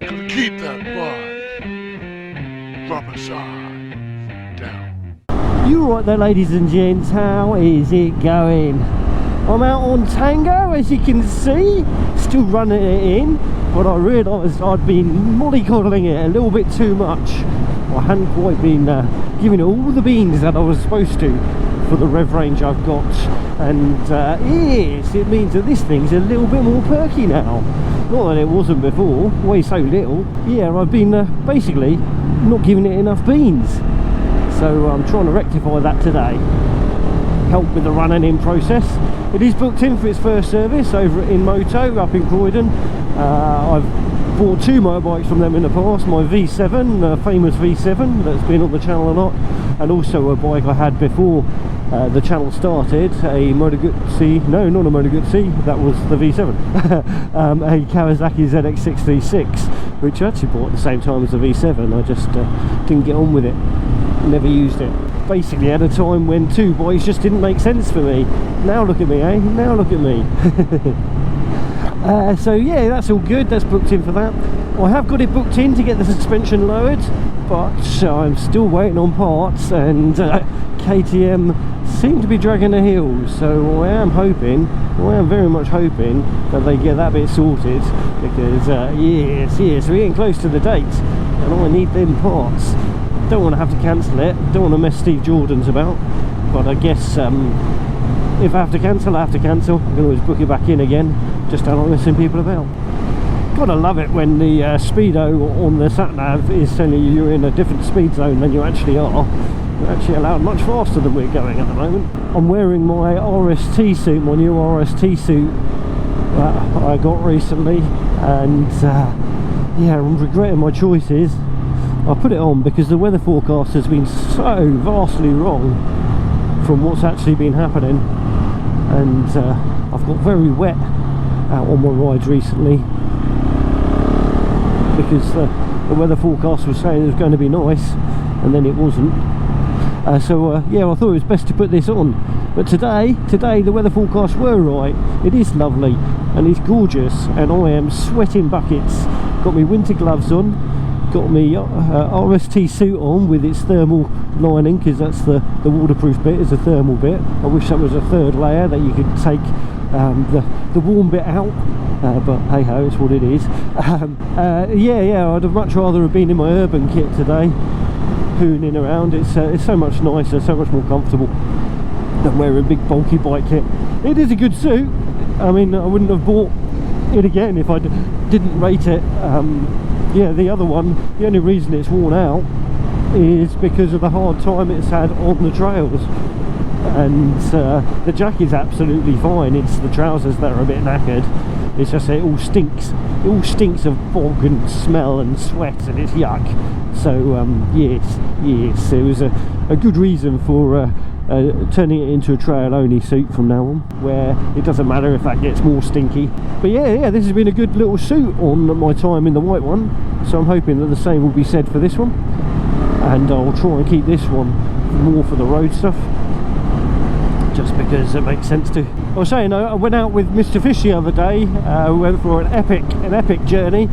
Gonna keep that vibe. Drop a side down. You right there, ladies and gents, how is it going? I'm out on Tango, as you can see, still running it in, but I realised I'd been mollycoddling it a little bit too much. I hadn't quite been giving it all the beans that I was supposed to for the rev range I've got, and yes, it means that this thing's a little bit more perky now. Not that it wasn't before, way so little. Yeah, I've been basically not giving it enough beans, so I'm trying to rectify that today. Help with the running in process. It is booked in for its first service over in Moto up in Croydon. I've bought two motorbikes from them in the past, my V7, famous V7 that's been on the channel a lot, and also a bike I had before the channel started, a Moto Guzzi, no, not a Moto Guzzi, that was the V7, a Kawasaki ZX636, which I actually bought at the same time as the V7. I just didn't get on with it, never used it. Basically at a time when two bikes just didn't make sense for me. Now look at me, eh? Now look at me. So yeah, that's all good, that's booked in for that. I have got it booked in to get the suspension lowered, but I'm still waiting on parts, and KTM seem to be dragging their heels, so I am very much hoping that they get that bit sorted, because yes, we're getting close to the date and I need them parts. Don't want to have to cancel it, don't want to mess Steve Jordan's about, but I guess if I have to cancel, I have to cancel. I can always book it back in again, just don't like messing people about. Gotta love it when the speedo on the sat-nav is telling you you're in a different speed zone than you actually are. You're actually allowed much faster than we're going at the moment. I'm wearing my RST suit, my new RST suit that I got recently, and yeah, I'm regretting my choices. I put it on because the weather forecast has been so vastly wrong from what's actually been happening, and I've got very wet out on my rides recently because the weather forecast was saying it was going to be nice, and then it wasn't. Yeah, I thought it was best to put this on. But today the weather forecasts were right. It is lovely and it's gorgeous, and I am sweating buckets. Got my winter gloves on, got my RST suit on with its thermal lining, because that's the waterproof bit is a thermal bit. I wish that was a third layer that you could take the warm bit out, but hey ho, it's what it is. Yeah, I'd have much rather have been in my urban kit today, hooning around. It's so much nicer, so much more comfortable than wearing a big bulky bike kit. It is a good suit. I mean, I wouldn't have bought it again if I didn't rate it. Yeah, the other one, the only reason it's worn out is because of the hard time it's had on the trails, and the jacket's absolutely fine. It's the trousers that are a bit knackered. It's just it all stinks of bog and smell and sweat, and it's yuck. So yes, it was a good reason for turning it into a trail only suit from now on, where it doesn't matter if that gets more stinky. But yeah, this has been a good little suit on my time in the white one, so I'm hoping that the same will be said for this one, and I'll try and keep this one more for the road stuff, just because it makes sense to. I was saying, I went out with Mr. Fish the other day. We went for an epic journey.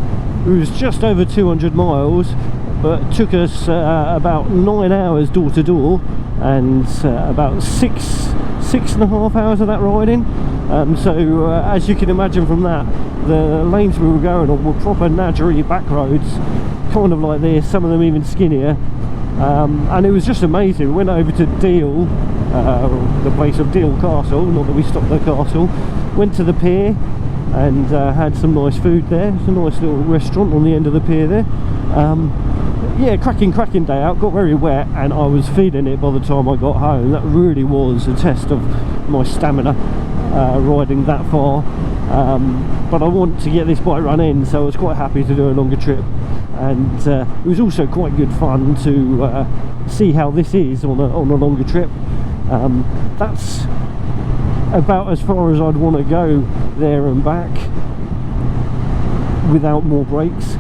It was just over 200 miles, but took us about 9 hours door to door, and about six and a half hours of that riding. So as you can imagine from that, the lanes we were going on were proper nadgery back roads, kind of like this, some of them even skinnier. And it was just amazing. We went over to Deal, the place of Deal Castle, not that we stopped at the castle, went to the pier and had some nice food there. It's a nice little restaurant on the end of the pier there. Yeah, cracking day out. Got very wet and I was feeling it by the time I got home. That really was a test of my stamina, riding that far. But I want to get this bike run in, so I was quite happy to do a longer trip. And it was also quite good fun to see how this is on a longer trip. That's about as far as I'd want to go there and back without more brakes.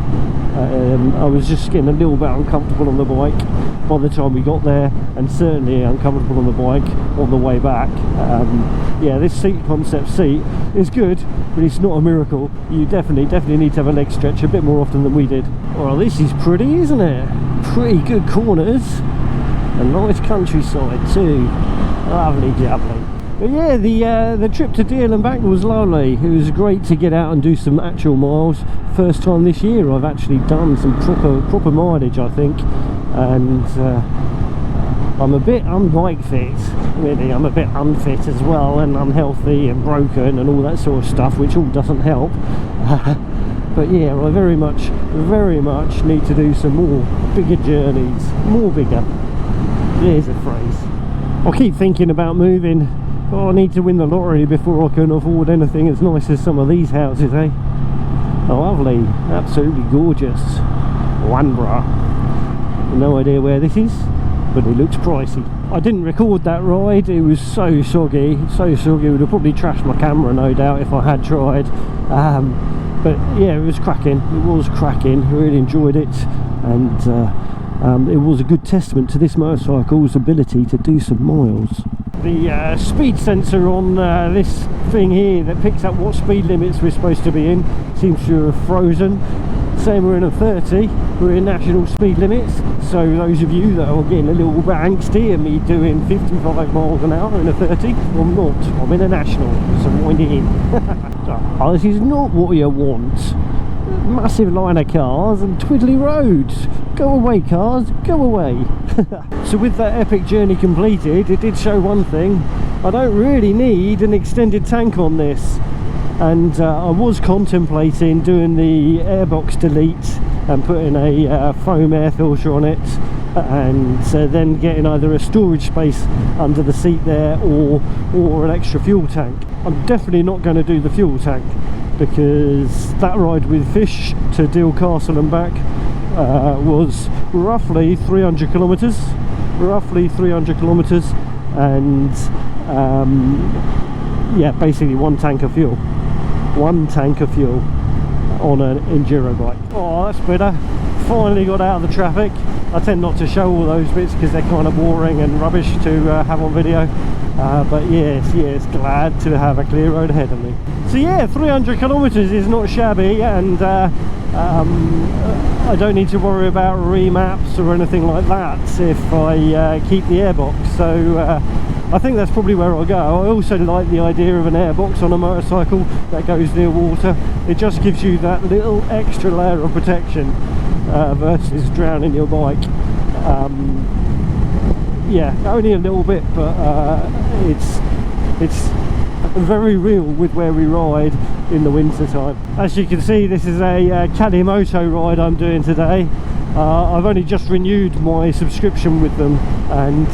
I was just getting a little bit uncomfortable on the bike by the time we got there, and certainly uncomfortable on the bike on the way back. Yeah, this SeatConcepts seat is good, but it's not a miracle. You definitely need to have a leg stretch a bit more often than we did. Well, this is pretty, isn't it? Pretty good corners, a nice countryside too. Lovely jubbly. But yeah, the trip to Deal and back was lovely. It was great to get out and do some actual miles. First time this year I've actually done some proper mileage, I think. And I'm a bit unbike fit, really. I'm a bit unfit as well, and unhealthy and broken and all that sort of stuff, which all doesn't help. But yeah, I very much need to do some more bigger journeys. More bigger. There's a phrase. I keep thinking about moving. Oh, I need to win the lottery before I can afford anything as nice as some of these houses, eh? Oh, lovely. Absolutely gorgeous. Wanborough. No idea where this is, but it looks pricey. I didn't record that ride. It was so soggy. So soggy. It would have probably trashed my camera, no doubt, if I had tried. But yeah, it was cracking. It was cracking. I really enjoyed it. And it was a good testament to this motorcycle's ability to do some miles. The speed sensor on this thing here that picks up what speed limits we're supposed to be in seems to have frozen. Saying we're in a 30, we're in national speed limits. So those of you that are getting a little bit angsty at me doing 55 miles an hour in a 30, I'm not. I'm in a national, so wind it in. Oh, this is not what you want. Massive line of cars and twiddly roads. Go away, cars, go away. So with that epic journey completed, it did show one thing. I don't really need an extended tank on this. And I was contemplating doing the airbox delete and putting a foam air filter on it, and then getting either a storage space under the seat there or an extra fuel tank. I'm definitely not going to do the fuel tank, because that ride with Fish to Deal Castle and back was roughly 300 kilometers, and yeah, basically one tank of fuel on an enduro bike. Oh, that's better. Finally got out of the traffic. I tend not to show all those bits because they're kind of boring and rubbish to have on video. But yes, glad to have a clear road ahead of me. So yeah, 300 kilometers is not shabby, and I don't need to worry about remaps or anything like that if I keep the airbox. So I think that's probably where I'll go. I also like the idea of an airbox on a motorcycle that goes near water. It just gives you that little extra layer of protection versus drowning your bike. Yeah, only a little bit, but it's very real with where we ride in the winter time. As you can see, this is a Calimoto ride I'm doing today. I've only just renewed my subscription with them, and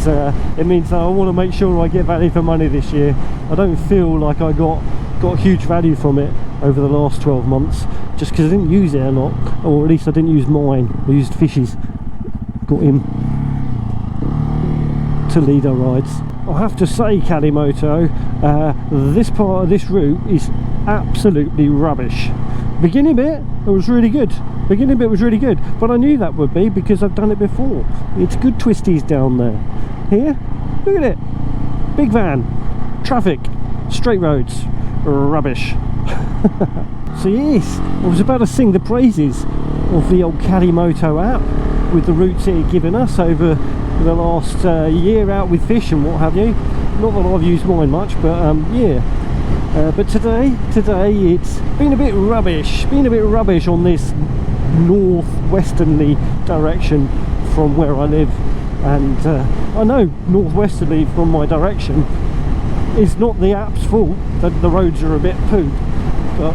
it means that I want to make sure I get value for money this year. I don't feel like I got huge value from it over the last 12 months, just because I didn't use it a lot, or at least I didn't use mine. I used Fish's. Got him to lead our rides. I have to say, Calimoto, this part of this route is absolutely rubbish. Beginning bit, it was really good. Beginning bit was really good, but I knew that would be because I've done it before. It's good twisties down there. Here, look at it. Big van, traffic, straight roads, rubbish. So yes, I was about to sing the praises of the old Calimoto app with the routes it had given us over the last year out with Fish and what have you. Not that I've used mine much, but yeah. But today it's been a bit rubbish on this northwesterly direction from where I live, and I know northwesterly from my direction is not the app's fault that the roads are a bit poop, but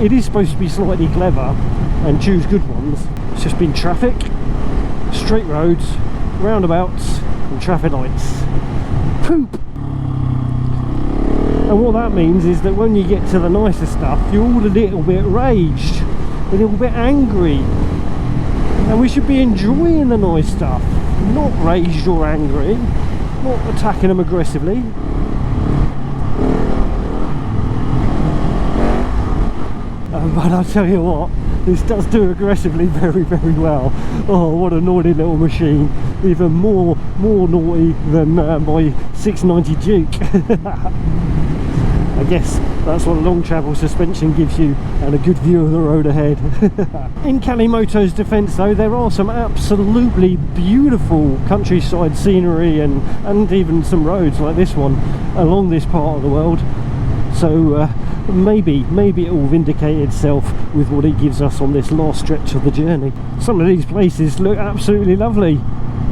it is supposed to be slightly clever and choose good ones. It's just been traffic, straight roads, roundabouts and traffic lights. Poop. And what that means is that when you get to the nicer stuff, you're all a little bit raged, a little bit angry. And we should be enjoying the nice stuff, not raged or angry, not attacking them aggressively. But I'll tell you what, this does do aggressively very well. Oh, what a naughty little machine, even more naughty than my 690 Duke. I guess that's what long travel suspension gives you, and a good view of the road ahead. In Calimoto's defence though, there are some absolutely beautiful countryside scenery and even some roads like this one along this part of the world. So maybe it will vindicate itself with what it gives us on this last stretch of the journey. Some of these places look absolutely lovely,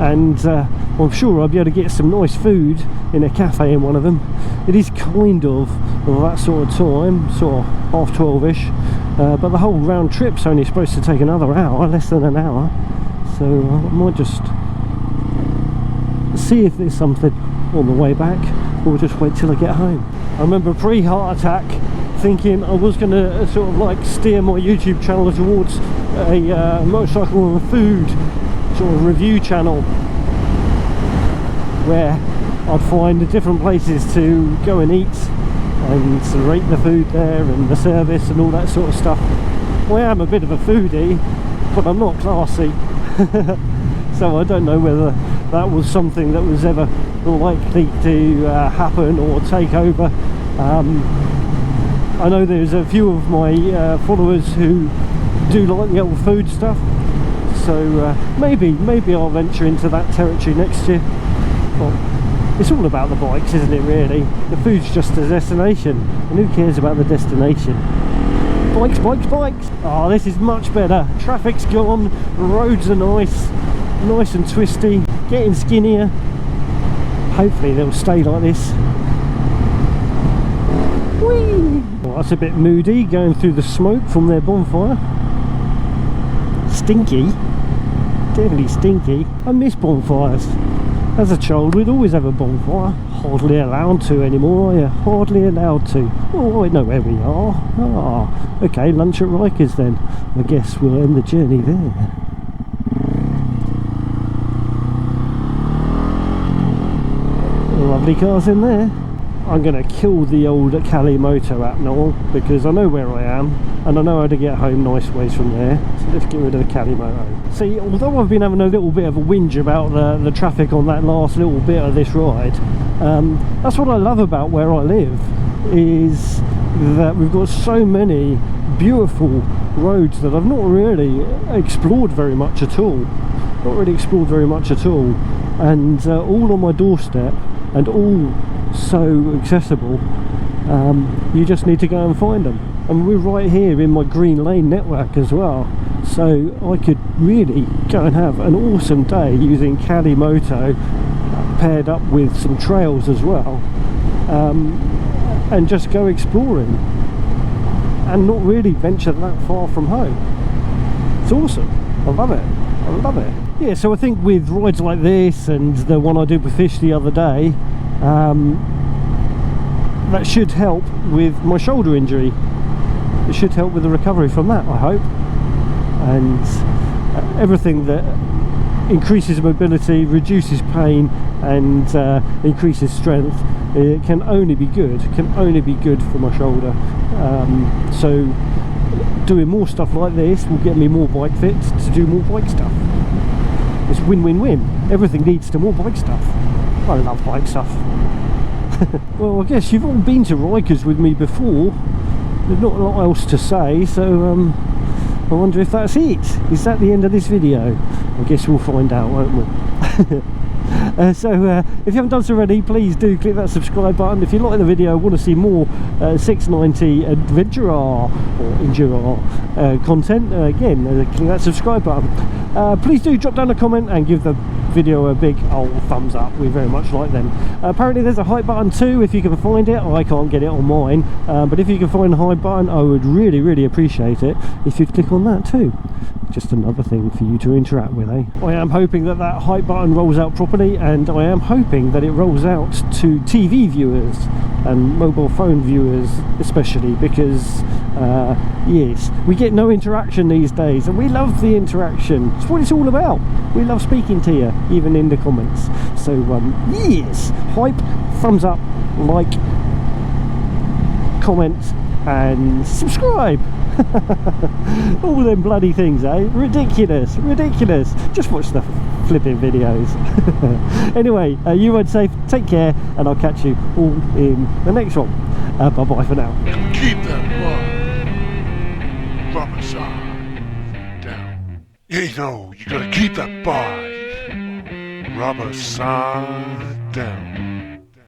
and I'm sure I'll be able to get some nice food in a cafe in one of them. It is kind of that sort of time, sort of 12:30ish, but the whole round trip's only supposed to take another hour, less than an hour, so I might just see if there's something on the way back, or just wait till I get home. I remember pre-heart attack thinking I was going to sort of like steer my YouTube channel towards a motorcycle and food sort of review channel, where I'd find different places to go and eat and sort of rate the food there and the service and all that sort of stuff. Well, I am a bit of a foodie, but I'm not classy. So I don't know whether that was something that was ever likely to happen or take over. I know there's a few of my followers who do like the old food stuff, so maybe I'll venture into that territory next year. Well, it's all about the bikes, isn't it, really? The food's just a destination, and who cares about the destination? Bikes, bikes, bikes! Oh, this is much better. Traffic's gone, roads are nice and twisty, getting skinnier. Hopefully they'll stay like this. Whee! Well, that's a bit moody, going through the smoke from their bonfire. Stinky. Definitely stinky. I miss bonfires. As a child, we'd always have a bonfire. Hardly allowed to anymore, are you? Hardly allowed to. Oh, I know where we are. Ah, okay, lunch at Rikers then. I guess we'll end the journey there. Lovely cars in there. I'm going to kill the old Calimoto app now, because I know where I am and I know how to get home nice ways from there. So let's get rid of the Calimoto. See, although I've been having a little bit of a whinge about the traffic on that last little bit of this ride, that's what I love about where I live, is that we've got so many beautiful roads that I've not really explored very much at all. And all on my doorstep, and all so accessible. You just need to go and find them, and we're right here in my green lane network as well, so I could really go and have an awesome day using Calimoto paired up with some trails as well, and just go exploring and not really venture that far from home. It's awesome. I love it. Yeah, so I think with rides like this and the one I did with Fish the other day, that should help with my shoulder injury. It should help with the recovery from that, I hope. And everything that increases mobility, reduces pain, and increases strength, it can only be good. For my shoulder. So doing more stuff like this will get me more bike fit to do more bike stuff. It's win-win-win. Everything leads to more bike stuff. I love bike stuff. Well, I guess you've all been to Rikers with me before. There's not a lot else to say, so I wonder if that's it. Is that the end of this video? I guess we'll find out, won't we? So if you haven't done so already, please do click that subscribe button. If you like the video, want to see more 690 Adventure R or Enduro R content, again, click that subscribe button. Please do drop down a comment and give the video a big old thumbs up. We very much like them. Apparently there's a hype button too, if you can find it. I can't get it on mine, but if you can find the hype button, I would really appreciate it if you'd click on that too. Just another thing for you to interact with, eh? I am hoping that that hype button rolls out properly, and I am hoping that it rolls out to TV viewers and mobile phone viewers especially, because yes, we get no interaction these days, and we love the interaction. It's what it's all about. We love speaking to you, even in the comments. So yes, hype, thumbs up, like, comment and subscribe. All them bloody things, eh? Ridiculous, ridiculous. Just watch the flipping videos. Anyway, you ride safe, take care, and I'll catch you all in the next one. Bye bye for now. Keep that bar rubber side down. You know, you gotta keep that bar rubber side down.